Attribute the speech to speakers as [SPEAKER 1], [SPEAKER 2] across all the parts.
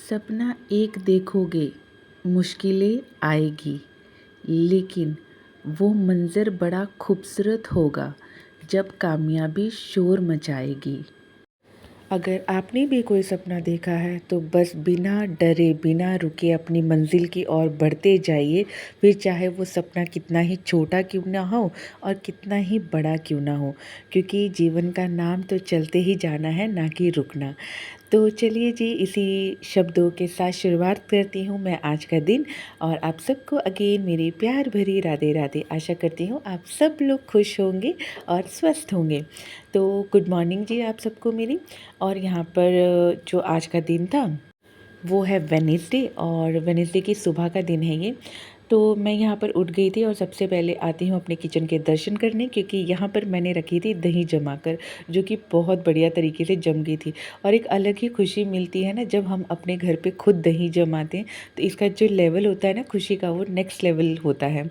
[SPEAKER 1] सपना एक देखोगे, मुश्किलें आएगी, लेकिन वो मंज़र बड़ा खूबसूरत होगा जब कामयाबी शोर मचाएगी। अगर आपने भी कोई सपना देखा है तो बस बिना डरे बिना रुके अपनी मंजिल की ओर बढ़ते जाइए, फिर चाहे वो सपना कितना ही छोटा क्यों ना हो और कितना ही बड़ा क्यों ना हो, क्योंकि जीवन का नाम तो चलते ही जाना है, ना कि रुकना। तो चलिए जी, इसी शब्दों के साथ शुरुआत करती हूँ मैं आज का दिन। और आप सबको अगेन मेरी प्यार भरी राधे राधे। आशा करती हूँ आप सब लोग खुश होंगे और स्वस्थ होंगे। तो गुड मॉर्निंग जी आप सबको मेरी। और यहाँ पर जो आज का दिन था वो है वेडनेसडे, और वेडनेसडे की सुबह का दिन है ये। तो मैं यहाँ पर उठ गई थी और सबसे पहले आती हूँ अपने किचन के दर्शन करने, क्योंकि यहाँ पर मैंने रखी थी दही जमा कर, जो कि बहुत बढ़िया तरीके से जम गई थी। और एक अलग ही खुशी मिलती है ना जब हम अपने घर पे खुद दही जमाते हैं, तो इसका जो लेवल होता है ना खुशी का, वो नेक्स्ट लेवल होता है।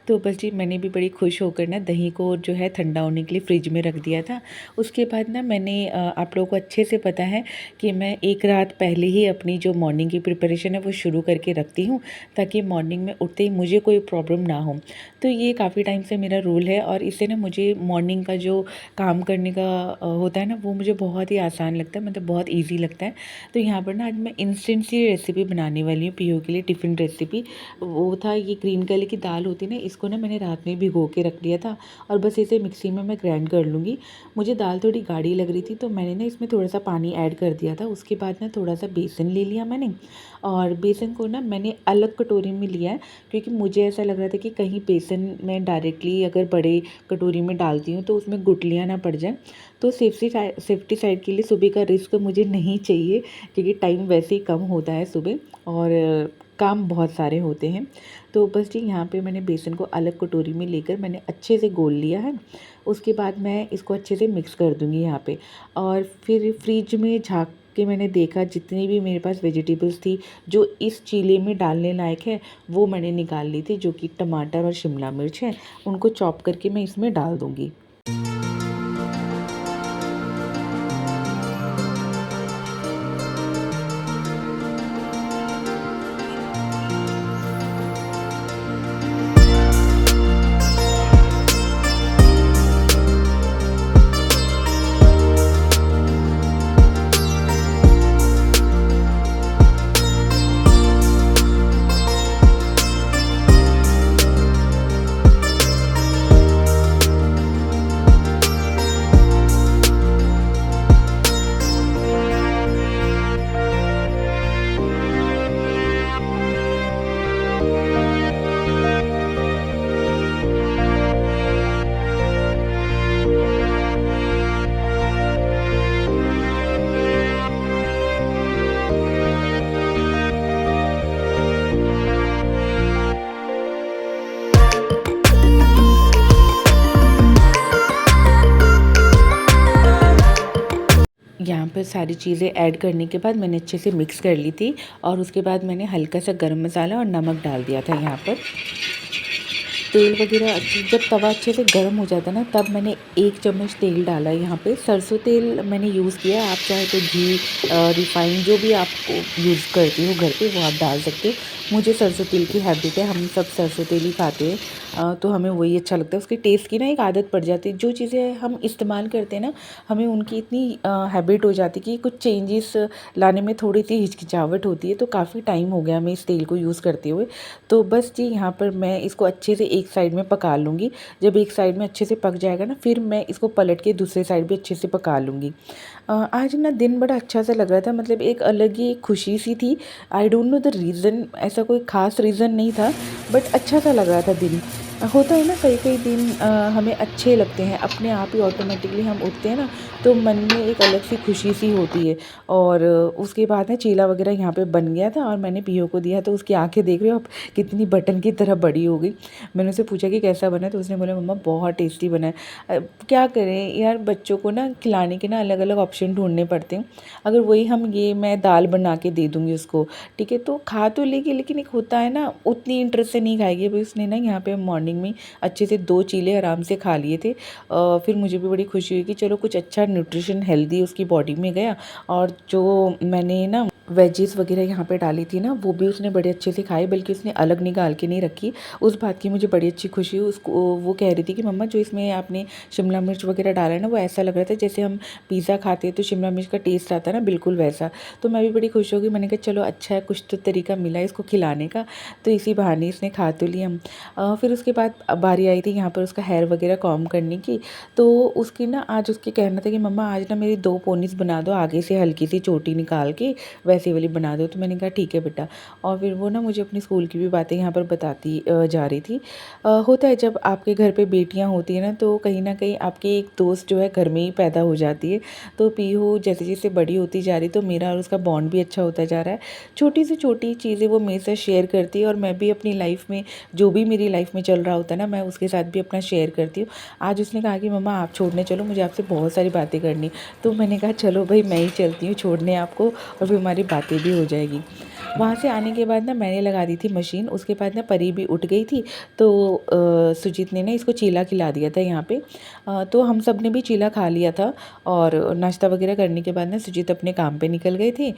[SPEAKER 1] तो बस जी, मैंने भी बड़ी खुश होकर ना दही को जो है ठंडा होने के लिए फ्रिज में रख दिया था। उसके बाद ना मैंने आप लोगों को अच्छे से पता है कि मैं एक रात पहले ही अपनी जो मॉर्निंग की प्रिपरेशन है वो शुरू करके रखती हूँ, ताकि मॉर्निंग में उठते ही मुझे कोई प्रॉब्लम ना हो। तो ये काफ़ी टाइम से मेरा रूल है, और इससे ना मुझे मॉर्निंग का जो काम करने का होता है ना, वो मुझे बहुत ही आसान लगता है, मतलब बहुत ईजी लगता है। तो यहाँ पर ना आज मैं इंस्टेंट सी रेसिपी बनाने वाली हूँ पीहू के लिए, टिफ़िन रेसिपी। वो था ये ग्रीन कलर की दाल होती है ना, इसको ना मैंने रात में भिगो के रख लिया था, और बस इसे मिक्सी में मैं ग्राइंड कर लूँगी। मुझे दाल थोड़ी गाढ़ी लग रही थी, तो मैंने ना इसमें थोड़ा सा पानी ऐड कर दिया था। उसके बाद ना थोड़ा सा बेसन ले लिया मैंने, और बेसन को ना मैंने अलग कटोरी में लिया है, क्योंकि मुझे ऐसा लग रहा था कि कहीं बेसन मैं डायरेक्टली अगर बड़े कटोरी में डालती हूँ तो उसमें गुठलियाँ ना पड़ जाए। तो सेफ्टी साइड के लिए सुबह का रिस्क मुझे नहीं चाहिए, क्योंकि टाइम वैसे ही कम होता है सुबह, और काम बहुत सारे होते हैं। तो बस जी, यहाँ पे मैंने बेसन को अलग कटोरी में लेकर मैंने अच्छे से घोल लिया है। उसके बाद मैं इसको अच्छे से मिक्स कर दूँगी यहाँ पे, और फिर फ्रिज में झाँक के मैंने देखा जितनी भी मेरे पास वेजिटेबल्स थी जो इस चीले में डालने लायक है, वो मैंने निकाल ली थी, जो कि टमाटर और शिमला मिर्च है। उनको चॉप करके मैं इसमें डाल दूँगी। यहाँ पर सारी चीज़ें ऐड करने के बाद मैंने अच्छे से मिक्स कर ली थी, और उसके बाद मैंने हल्का सा गरम मसाला और नमक डाल दिया था। यहाँ पर तेल वगैरह जब तवा अच्छे से गर्म हो जाता है ना, तब मैंने 1 चम्मच तेल डाला है। यहाँ पे सरसों तेल मैंने यूज़ किया है, आप चाहे तो घी रिफाइन जो भी आप यूज़ करती हो घर पे वो आप डाल सकते हो। मुझे सरसों तेल की हैबिट है, हम सब सरसों तेल ही खाते हैं, तो हमें वही अच्छा लगता है। उसके टेस्ट की ना एक आदत पड़ जाती है, जो चीज़ें हम इस्तेमाल करते हैं ना, हमें उनकी इतनी हैबिट हो जाती है कि कुछ चेंजेस लाने में थोड़ी सी हिचकिचाहट होती है। तो काफ़ी टाइम हो गया मैं इस तेल को यूज़ करते हुए। तो बस जी, यहाँ पर मैं इसको अच्छे से एक साइड में पका लूँगी। जब एक साइड में अच्छे से पक जाएगा ना, फिर मैं इसको पलट के दूसरे साइड भी अच्छे से पका लूँगी। आज ना दिन बड़ा अच्छा सा लग रहा था, मतलब एक अलग ही खुशी सी थी। I don't know the reason, ऐसा कोई ख़ास रीज़न नहीं था, बट अच्छा सा लग रहा था दिन। होता है ना कई कई दिन हमें अच्छे लगते हैं, अपने आप ही ऑटोमेटिकली हम उठते हैं ना, तो मन में एक अलग सी खुशी सी होती है। और उसके बाद ना चीला वगैरह यहाँ पे बन गया था, और मैंने पीहू को दिया, तो उसकी आंखें देख रहे हो आप कितनी बटन की तरह बड़ी हो गई। मैंने उससे पूछा कि कैसा बना है, तो उसने बोला मम्मा बहुत टेस्टी बना है। क्या करें यार, बच्चों को ना खिलाने के ना अलग अलग ऑप्शन ढूंढने पड़ते हैं। अगर वही हम ये मैं दाल बना के दे दूँगी उसको, ठीक है, तो खा तो लेगी, लेकिन एक होता है ना उतनी इंटरेस्ट से नहीं खाएगी। भाई उसने ना यहाँ पे मॉर्निंग में अच्छे से 2 चीले आराम से खा लिए थे। फिर मुझे भी बड़ी खुशी हुई कि चलो कुछ अच्छा न्यूट्रिशन हेल्दी उसकी बॉडी में गया। और जो मैंने ना वेजीज़ वगैरह यहाँ पे डाली थी ना, वो भी उसने बड़े अच्छे से खाई, बल्कि उसने अलग निकाल के नहीं रखी। उस बात की मुझे बड़ी अच्छी खुशी हुई। उसको वो कह रही थी कि मम्मा जो इसमें आपने शिमला मिर्च वगैरह डाला है ना, वो ऐसा लग रहा था जैसे हम पिज़्ज़ा खाते हैं तो शिमला मिर्च का टेस्ट आता है ना, बिल्कुल वैसा। तो मैं भी बड़ी खुश हो गई। मैंने कहा चलो अच्छा है, कुछ तो तरीका मिला है इसको खिलाने का, तो इसी बहाने इसने खा तो लिया। फिर उसके बाद बारी आई थी यहाँ पर उसका हेयर वगैरह कॉम्ब करने की। तो उसकी ना आज उसके कहना था कि मम्मा आज ना मेरी 2 पोनीज़ बना दो, आगे से हल्की सी चोटी निकाल के वैसी वाली बना दो। तो मैंने कहा ठीक है बेटा। और फिर वो ना मुझे अपनी स्कूल की भी बातें यहाँ पर बताती जा रही थी। होता है जब आपके घर पे बेटियाँ होती हैं ना, तो कहीं न कहीं आपकी एक दोस्त जो है घर में ही पैदा हो जाती है। तो पीहू जैसे-जैसे बड़ी होती जा रही, तो मेरा और उसका बॉन्ड भी अच्छा होता जा रहा है। छोटी से छोटी चीज़ें वो मेरे साथ शेयर करती है, और मैं भी अपनी लाइफ़ में जो भी मेरी लाइफ़ में चल रहा होता है ना, मैं उसके साथ भी अपना शेयर करती हूँ। आज उसने कहा कि मम्मा आप छोड़ने चलो, मुझे आपसे बहुत सारी बातें करनी। तो मैंने कहा चलो भई मैं ही चलती हूँ छोड़ने आपको, और फिर हमारी बातें भी हो जाएगी। वहाँ से आने के बाद ना मैंने लगा दी थी मशीन, उसके बाद ना परी भी उठ गई थी। तो सुजीत ने ना इसको चीला खिला दिया था यहाँ पे। तो हम सब ने भी चीला खा लिया था, और नाश्ता वगैरह करने के बाद ना सुजीत अपने काम पे निकल गए थे।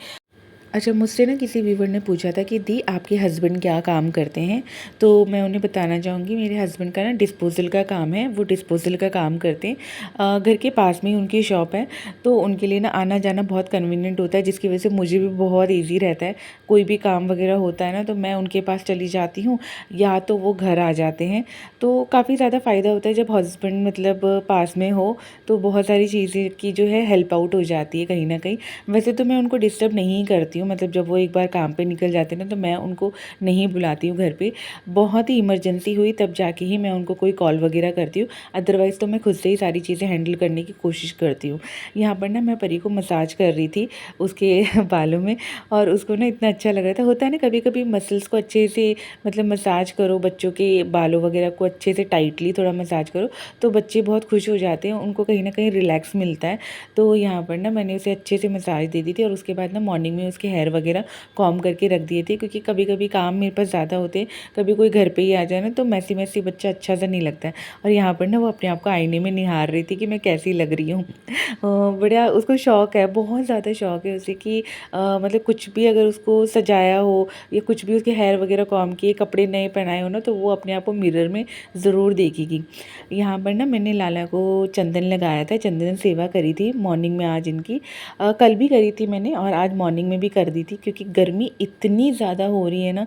[SPEAKER 1] अच्छा, मुझसे ना किसी व्यूवर ने पूछा था कि दी आपके हस्बैंड क्या काम करते हैं? तो मैं उन्हें बताना चाहूँगी, मेरे हस्बैंड का ना डिस्पोज़ल का काम है, वो डिस्पोज़ल का काम करते हैं। घर के पास में ही उनकी शॉप है, तो उनके लिए ना आना-जाना बहुत कन्वीनिएंट होता है, जिसकी वजह से मुझे भी बहुत ईज़ी रहता है। कोई भी काम वगैरह होता है ना, तो मैं उनके पास चली जाती हूँ, या तो वो घर आ जाते हैं। तो काफ़ी ज़्यादा फ़ायदा होता है जब हस्बैंड मतलब पास में हो, तो बहुत सारी चीज़ें की जो है हेल्प आउट हो जाती है कहीं न कहीं। वैसे तो मैं उनको डिस्टर्ब नहीं करती हूँ, मतलब जब वो एक बार काम पे निकल जाते हैं ना, तो मैं उनको नहीं बुलाती हूँ घर पे। बहुत ही इमरजेंसी हुई तब जाके ही मैं उनको कोई कॉल वगैरह करती हूँ, अदरवाइज़ तो मैं खुद से ही सारी चीज़ें हैंडल करने की कोशिश करती हूँ। यहाँ पर ना मैं परी को मसाज कर रही थी उसके बालों में, और उसको ना इतना अच्छा लग रहा था। होता है ना कभी-कभी मसल्स को अच्छे से मतलब मसाज करो, बच्चों के बालों वगैरह को अच्छे से टाइटली थोड़ा मसाज करो, तो बच्चे बहुत खुश हो जाते हैं, उनको कहीं न कहीं रिलैक्स मिलता है। तो यहाँ पर ना मैंने उसे अच्छे से मसाज दे दी थी, और उसके बाद ना मॉर्निंग में उसके हेयर वगैरह कॉम्ब करके रख दिए थे, क्योंकि कभी-कभी काम मेरे पास ज़्यादा होते हैं, कभी कोई घर पे ही आ जाए ना, तो मैसी-मैसी बच्चा अच्छा सा नहीं लगता है। और यहाँ पर ना वो अपने आप को आईने में निहार रही थी कि मैं कैसी लग रही हूँ। बड़ा उसको शौक है, बहुत ज़्यादा शौक है उसे कि मतलब कुछ भी अगर उसको सजाया हो, या कुछ भी उसके हेयर वगैरह कॉम्ब किए, कपड़े नए पहनाए हो ना, तो वो अपने आप को मिरर में ज़रूर देखेगी। यहाँ पर ना मैंने लाला को चंदन लगाया था, चंदन सेवा करी थी मॉर्निंग में आज इनकी। कल भी करी थी मैंने, और आज मॉर्निंग में भी कर दी थी, क्योंकि गर्मी इतनी ज़्यादा हो रही है ना,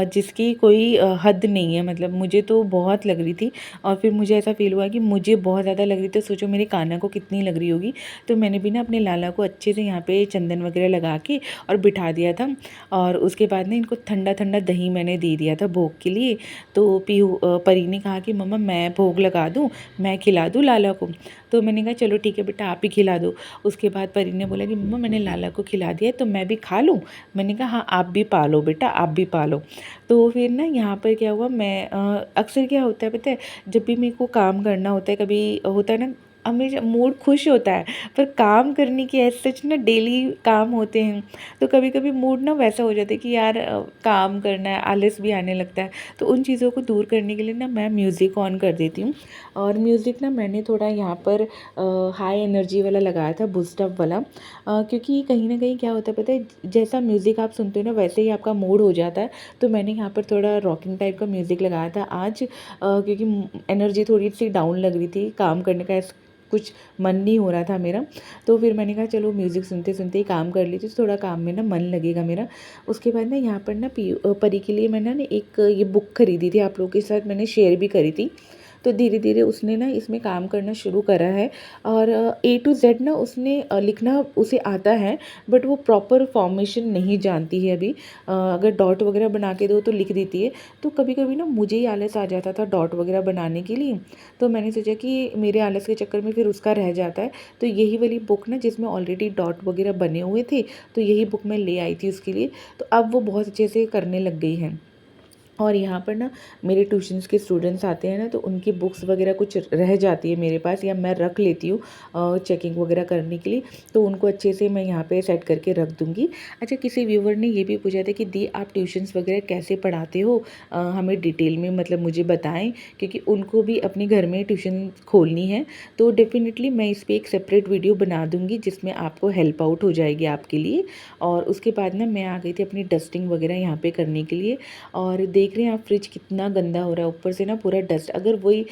[SPEAKER 1] जिसकी कोई हद नहीं है। मतलब मुझे तो बहुत लग रही थी, और फिर मुझे ऐसा फ़ील हुआ कि मुझे बहुत ज़्यादा लग रही थी, तो सोचो मेरे कान्हा को कितनी लग रही होगी। तो मैंने भी ना अपने लाला को अच्छे से यहाँ पे चंदन वगैरह लगा के और बिठा दिया था, और उसके बाद ना इनको ठंडा-ठंडा दही मैंने दे दिया था भोग के लिए। तो परी ने कहा कि मम्मा मैं भोग लगा दूँ, मैं खिला दूँ लाला को? तो मैंने कहा चलो ठीक है बेटा, आप ही खिला दो। उसके बाद परी ने बोला कि मम्मा मैंने लाला को खिला दिया है, तो मैं भी खा लूँ? मैंने कहा हाँ, आप भी पालो बेटा, आप भी पालो। तो फिर ना यहाँ पर क्या हुआ, मैं अक्सर क्या होता है पता है, जब भी मेरे को काम करना होता है, कभी होता है ना, हमेशा मूड खुश होता है, पर काम करने की एज़ सच ना डेली काम होते हैं, तो कभी-कभी मूड ना वैसा हो जाता है कि यार काम करना है, आलस भी आने लगता है। तो उन चीज़ों को दूर करने के लिए ना मैं म्यूज़िक ऑन कर देती हूँ, और म्यूज़िक ना मैंने थोड़ा यहाँ पर हाई एनर्जी वाला लगाया था, बूस्ट अप वाला, क्योंकि कहीं न कहीं क्या होता है पता है, जैसा म्यूज़िक आप सुनते हो ना, वैसे ही आपका मूड हो जाता है। तो मैंने यहाँ पर थोड़ा रॉकिंग टाइप का म्यूज़िक लगाया था आज, क्योंकि एनर्जी थोड़ी-सी डाउन लग रही थी, काम करने का कुछ मन नहीं हो रहा था मेरा। तो फिर मैंने कहा चलो म्यूज़िक सुनते-सुनते ही काम कर लेती हूँ, तो थोड़ा काम में ना मन लगेगा मेरा। उसके बाद ना यहाँ पर ना परी के लिए मैंने ना एक ये बुक खरीदी थी, आप लोगों के साथ मैंने शेयर भी करी थी। तो धीरे-धीरे उसने ना इसमें काम करना शुरू करा है, और ए टू ज़ेड ना उसने लिखना उसे आता है, बट वो प्रॉपर फॉर्मेशन नहीं जानती है अभी। अगर डॉट वगैरह बना के दो तो लिख देती है। तो कभी-कभी ना मुझे ही आलस आ जाता था डॉट वगैरह बनाने के लिए, तो मैंने सोचा कि मेरे आलस के चक्कर में फिर उसका रह जाता है। तो यही वाली बुक ना, जिसमें ऑलरेडी डॉट वगैरह बने हुए थे, तो यही बुक मैं ले आई थी उसके लिए। तो अब वो बहुत अच्छे से करने लग गई है। और यहाँ पर ना मेरे ट्यूशन्स के स्टूडेंट्स आते हैं ना, तो उनकी बुक्स वगैरह कुछ रह जाती है मेरे पास, या मैं रख लेती हूँ चेकिंग वगैरह करने के लिए, तो उनको अच्छे से मैं यहाँ पे सेट करके रख दूँगी। अच्छा, किसी व्यूवर ने ये भी पूछा था कि दी आप ट्यूशन्स वगैरह कैसे पढ़ाते हो, हमें डिटेल में मतलब मुझे बताएं, क्योंकि उनको भी अपने घर में ट्यूशन खोलनी है। तो डेफिनेटली मैं इस पर एक सेपरेट वीडियो बना दूँगी जिसमें आपको हेल्प आउट हो जाएगी आपके लिए। और उसके बाद ना मैं आ गई थी अपनी डस्टिंग वगैरह यहाँ पे करने के लिए। और देख रहे हैं आप फ्रिज कितना गंदा हो रहा है, ऊपर से ना पूरा डस्ट। अगर वही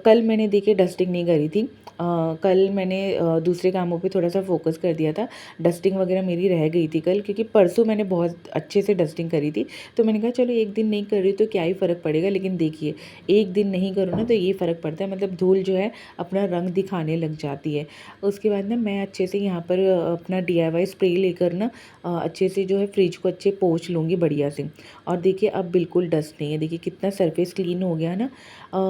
[SPEAKER 1] कल मैंने देखिए डस्टिंग नहीं करी थी, कल मैंने दूसरे कामों पे थोड़ा सा फोकस कर दिया था। डस्टिंग वगैरह मेरी रह गई थी कल, क्योंकि परसों मैंने बहुत अच्छे से डस्टिंग करी थी। तो मैंने कहा चलो एक दिन नहीं कर रही तो क्या ही फ़र्क पड़ेगा, लेकिन देखिए एक दिन नहीं करो ना तो ये फ़र्क पड़ता है, मतलब धूल जो है अपना रंग दिखाने लग जाती है। उसके बाद ना मैं अच्छे से यहाँ पर अपना DIY स्प्रे लेकर ना अच्छे से जो है फ्रिज को अच्छे पोंछ लूँगी बढ़िया से। और देखिए अब बिल्कुल डस्ट नहीं है, देखिए कितना सरफेस क्लीन हो गया ना।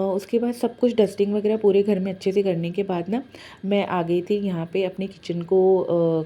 [SPEAKER 1] उसके बाद सब कुछ डस्टिंग वगैरह पूरे घर में अच्छे से करने के बाद ना मैं आ गई थी यहाँ पे अपने किचन को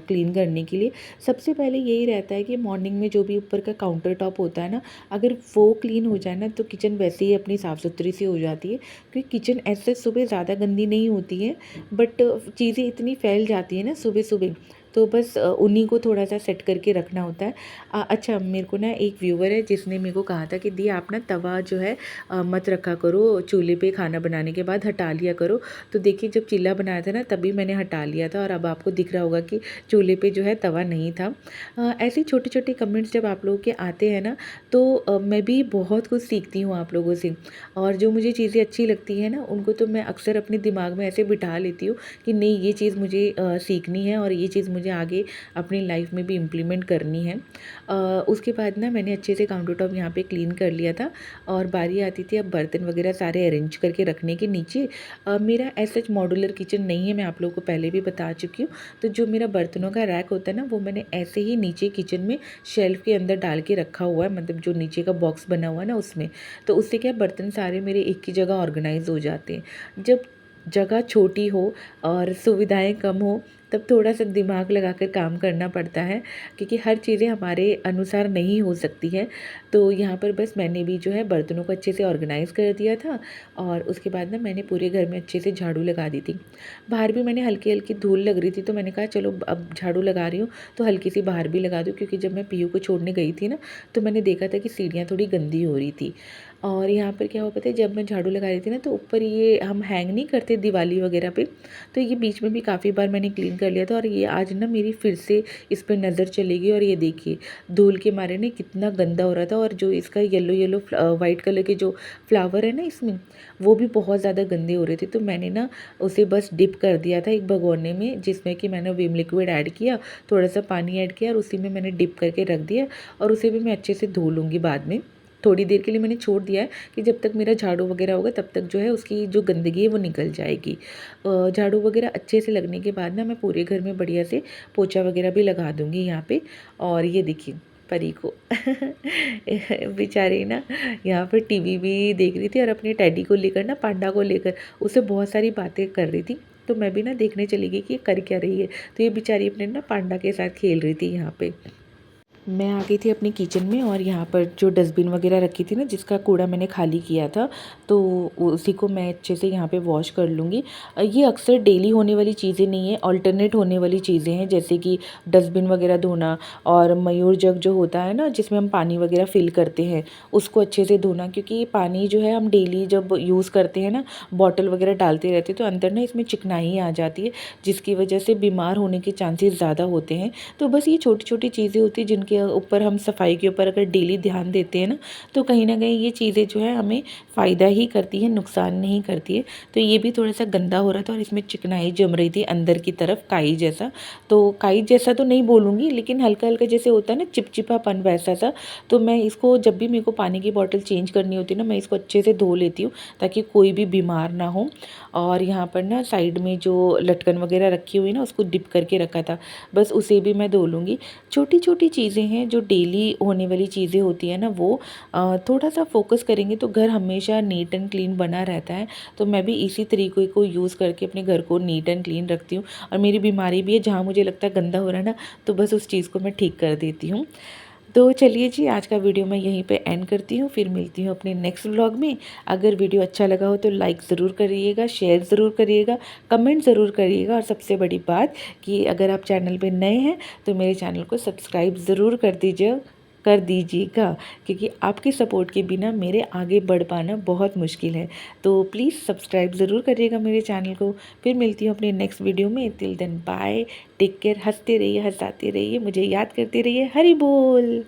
[SPEAKER 1] क्लीन करने के लिए। सबसे पहले यही रहता है कि मॉर्निंग में जो भी ऊपर का काउंटर टॉप होता है ना, अगर वो क्लीन हो जाए ना तो किचन वैसे ही अपनी साफ़ सुथरी सी हो जाती है। क्योंकि किचन ऐसे सुबह ज़्यादा गंदी नहीं होती है, बट चीज़ें इतनी फैल जाती है ना सुबह सुबह, तो बस उन्हीं को थोड़ा सा सेट करके रखना होता है। अच्छा, मेरे को ना एक व्यूवर है जिसने मेरे को कहा था कि दी आप ना तवा जो है मत रखा करो चूल्हे पे, खाना बनाने के बाद हटा लिया करो। तो देखिए जब चीला बनाया था ना तभी मैंने हटा लिया था, और अब आपको दिख रहा होगा कि चूल्हे पे जो है तवा नहीं था। ऐसे छोटे छोटे कमेंट्स जब आप लोगों के आते हैं ना, तो मैं भी बहुत कुछ सीखती हूँ आप लोगों से। और जो मुझे चीज़ें अच्छी लगती हैं ना, उनको तो मैं अक्सर अपने दिमाग में ऐसे बिठा लेती हूँ कि नहीं ये चीज़ मुझे सीखनी है, और ये चीज़ मुझे आगे अपनी लाइफ में भी इम्प्लीमेंट करनी है। उसके बाद ना मैंने अच्छे से काउंटर टॉप यहाँ पे क्लीन कर लिया था, और बारी आती थी अब बर्तन वगैरह सारे अरेंज करके रखने के नीचे। मेरा ऐसा मॉड्यूलर किचन नहीं है, मैं आप लोगों को पहले भी बता चुकी हूँ। तो जो मेरा बर्तनों का रैक होता है ना, वो मैंने ऐसे ही नीचे किचन में शेल्फ के अंदर डाल के रखा हुआ है, मतलब जो नीचे का बॉक्स बना हुआ है ना उसमें। तो उससे क्या बर्तन सारे मेरे एक ही जगह ऑर्गेनाइज हो जाते हैं। जब जगह छोटी हो और सुविधाएं कम हो, तब थोड़ा सा दिमाग लगाकर काम करना पड़ता है, क्योंकि हर चीज़ें हमारे अनुसार नहीं हो सकती है। तो यहाँ पर बस मैंने भी जो है बर्तनों को अच्छे से ऑर्गेनाइज़ कर दिया था, और उसके बाद ना मैंने पूरे घर में अच्छे से झाड़ू लगा दी थी। बाहर भी मैंने हल्की हल्की धूल लग रही थी, तो मैंने कहा चलो अब झाड़ू लगा रही हूँ तो हल्की सी बाहर भी लगा दूँ, क्योंकि जब मैं पीयू को छोड़ने गई थी ना, तो मैंने देखा था कि सीढ़ियाँ थोड़ी गंदी हो रही थी। और यहाँ पर क्या हुआ पता है, जब मैं झाड़ू लगा रही थी ना, तो ऊपर ये हम हैंग नहीं करते दिवाली वगैरह पे, तो ये बीच में भी काफ़ी बार मैंने क्लीन कर लिया था। और ये आज ना मेरी फिर से इस पर नज़र चलेगी, और ये देखिए धूल के मारे ना कितना गंदा हो रहा था। और जो इसका येलो येलो वाइट कलर के जो फ्लावर है ना इसमें, वो भी बहुत ज़्यादा गंदे हो रहे थे। तो मैंने ना उसे बस डिप कर दिया था एक भगोने में, जिसमें कि मैंने विम लिक्विड ऐड किया, थोड़ा सा पानी ऐड किया, और उसी में मैंने डिप करके रख दिया। और उसे भी मैं अच्छे से धो लूँगी बाद में। थोड़ी देर के लिए मैंने छोड़ दिया है कि जब तक मेरा झाड़ू वगैरह होगा तब तक जो है उसकी जो गंदगी है वो निकल जाएगी। झाड़ू वगैरह अच्छे से लगने के बाद ना मैं पूरे घर में बढ़िया से पोछा वगैरह भी लगा दूँगी यहाँ पे। और ये देखिए परी को बेचारी ना यहाँ पर टीवी भी देख रही थी, और अपने टैडी को लेकर ना, पांडा को लेकर उससे बहुत सारी बातें कर रही थी। तो मैं भी ना देखने चली गई कि ये कर क्या रही है। तो ये बेचारी अपने ना पांडा के साथ खेल रही थी यहाँ पे। मैं आ गई थी अपनी किचन में, और यहाँ पर जो डस्टबिन वगैरह रखी थी ना, जिसका कूड़ा मैंने खाली किया था, तो उसी को मैं अच्छे से यहाँ पे वॉश कर लूँगी। ये अक्सर डेली होने वाली चीज़ें नहीं है, अल्टरनेट होने वाली चीज़ें हैं, जैसे कि डस्टबिन वगैरह धोना, और मयूर जग जो होता है ना जिसमें हम पानी वगैरह फिल करते हैं, उसको अच्छे से धोना। क्योंकि पानी जो है हम डेली जब यूज़ करते हैं ना, बॉटल वगैरह डालते रहते हैं, तो अंदर ना इसमें चिकनाई आ जाती है, जिसकी वजह से बीमार होने के चांसेस ज़्यादा होते हैं। तो बस ये छोटी छोटी चीज़ें होती हैं जिनके ऊपर हम सफाई के ऊपर अगर डेली ध्यान देते हैं ना, तो कहीं ना कहीं ये चीज़ें जो है हमें फ़ायदा ही करती है, नुकसान नहीं करती है। तो ये भी थोड़ा सा गंदा हो रहा था, और इसमें चिकनाई जम रही थी अंदर की तरफ, काई जैसा। तो काई जैसा तो नहीं बोलूँगी, लेकिन हल्का हल्का जैसे होता है ना चिपचिपापन, वैसा सा। तो मैं इसको जब भी मेरे को पानी की बॉटल चेंज करनी होती है ना, मैं इसको अच्छे से धो लेती हूँ ताकि कोई भी बीमार ना हो। और यहाँ पर ना साइड में जो लटकन वगैरह रखी हुई ना, उसको डिप करके रखा था, बस उसे भी मैं धो लूँगी। छोटी छोटी चीज़ें हैं जो डेली होने वाली चीज़ें होती हैं ना, वो थोड़ा सा फोकस करेंगे तो घर हमेशा नीट एंड क्लीन बना रहता है। तो मैं भी इसी तरीके को यूज़ करके अपने घर को नीट एंड क्लीन रखती हूँ। और मेरी बीमारी भी है, जहाँ मुझे लगता है गंदा हो रहा है ना, तो बस उस चीज़ को मैं ठीक कर देती हूँ। तो चलिए जी, आज का वीडियो मैं यहीं पे एंड करती हूँ, फिर मिलती हूँ अपने नेक्स्ट व्लॉग में। अगर वीडियो अच्छा लगा हो तो लाइक ज़रूर करिएगा, शेयर ज़रूर करिएगा, कमेंट ज़रूर करिएगा, और सबसे बड़ी बात कि अगर आप चैनल पे नए हैं तो मेरे चैनल को सब्सक्राइब ज़रूर कर दीजिएगा, क्योंकि आपकी सपोर्ट के बिना मेरे आगे बढ़ पाना बहुत मुश्किल है। तो प्लीज़ सब्सक्राइब ज़रूर करिएगा मेरे चैनल को। फिर मिलती हूँ अपने नेक्स्ट वीडियो में। Till then bye, take care, हँसते रहिए, हँसाते रहिए, मुझे याद करते रहिए। हरि बोल।